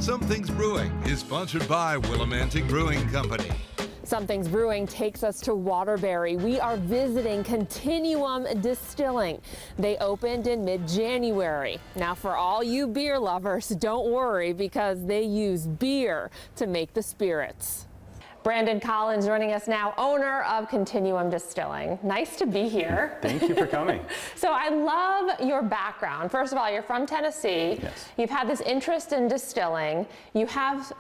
Something's Brewing is sponsored by Willimantic Brewing Company. Something's Brewing takes us to Waterbury. We are visiting Continuum Distilling. They opened in mid-January. Now for all you beer lovers, don't worry because they use beer to make the spirits. Brandon Collins joining us now, owner of Continuum Distilling. Nice to be here. Thank you for coming. So I love your background. First of all, you're from Tennessee. Yes. You've had this interest in distilling. You have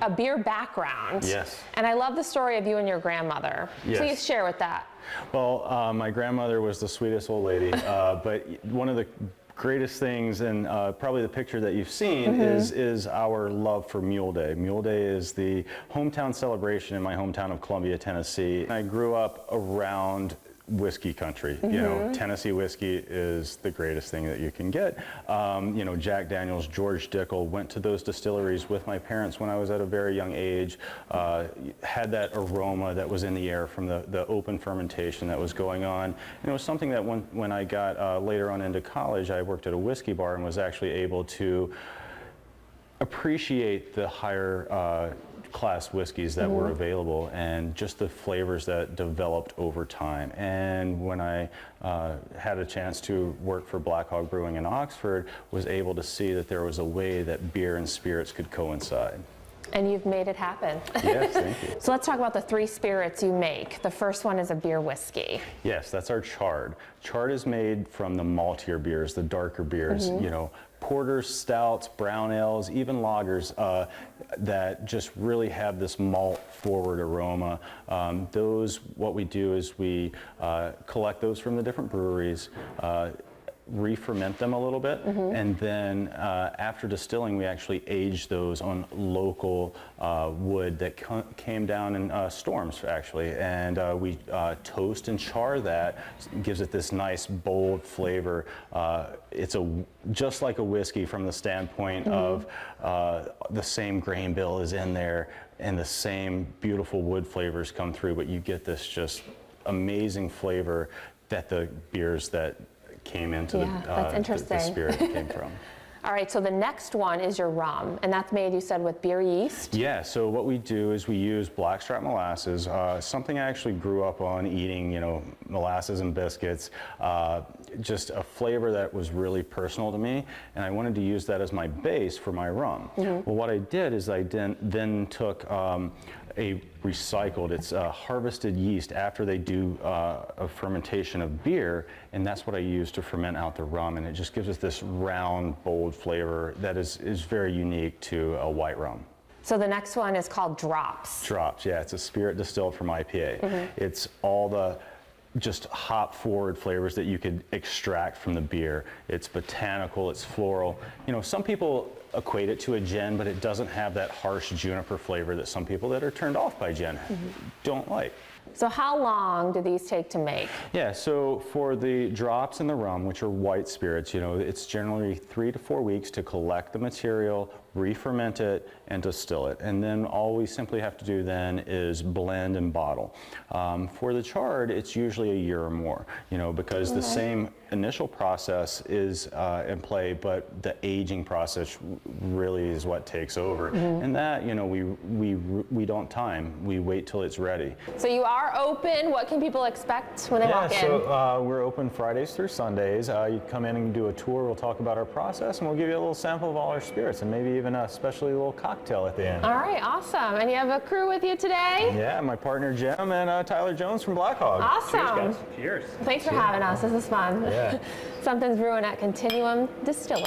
a beer background. Yes. And I love the story of you and your grandmother. Yes. Please share with that. Well, my grandmother was the sweetest old lady, but one of the greatest things, and probably the picture that you've seen, is our love for Mule Day. Mule Day is the hometown celebration in my hometown of Columbia, Tennessee. I grew up around whiskey country. You know, Tennessee whiskey is the greatest thing that you can get. You know, Jack Daniels, George Dickel, went to those distilleries with my parents when I was at a very young age, had that aroma that was in the air from the open fermentation that was going on. And it was something that when I got later on into college, I worked at a whiskey bar and was actually able to appreciate the higher class whiskeys that were available and just the flavors that developed over time. And when I had a chance to work for Black Hog Brewing in Oxford, was able to see that there was a way that beer and spirits could coincide. And you've made it happen. Yes, thank you. So let's talk about the three spirits you make. The first one is a beer whiskey. Yes, that's our chard. Chard is made from the maltier beers, the darker beers, you know, porters, stouts, brown ales, even lagers that just really have this malt forward aroma. What we do is we collect those from the different breweries, re-ferment them a little bit, and then after distilling we actually age those on local wood that came down in storms actually, and we toast and char that. Gives it this nice bold flavor. It's just like a whiskey from the standpoint of the same grain bill is in there and the same beautiful wood flavors come through, but you get this just amazing flavor that the beers that came into the spirit came from. All right, so the next one is your rum, and that's made, you said, with beer yeast? Yeah, so what we do is we use blackstrap molasses, something I actually grew up on eating, you know, molasses and biscuits, just a flavor that was really personal to me, and I wanted to use that as my base for my rum. Well, what I did is I then took it's harvested yeast after they do a fermentation of beer, and that's what I use to ferment out the rum, and it just gives us this round, bold flavor that is very unique to a white rum. So the next one is called Drops. Drops, yeah, it's a spirit distilled from IPA. It's all the just hop forward flavors that you could extract from the beer. It's botanical, it's floral. You know, some people equate it to a gin, but it doesn't have that harsh juniper flavor that some people that are turned off by gin don't like. So how long do these take to make? Yeah, so for the drops and the rum, which are white spirits, you know, it's generally 3 to 4 weeks to collect the material, re-ferment it, and distill it. And then all we simply have to do then is blend and bottle. For the chard, it's usually a year or more, you know, because the same initial process is in play, but the aging process really is what takes over. And that, you know, we don't time. We wait till it's ready. So you are open. What can people expect when they walk in? So we're open Fridays through Sundays. You come in and do a tour. We'll talk about our process, and we'll give you a little sample of all our spirits, and maybe even a specialty little cocktail at the end. All right, awesome. And you have a crew with you today? Yeah, my partner Jim and Tyler Jones from Black Hog. Awesome. Cheers, guys. Cheers. Thanks for having us. This is fun. Yeah. Something's Brewing at Continuum Distilling.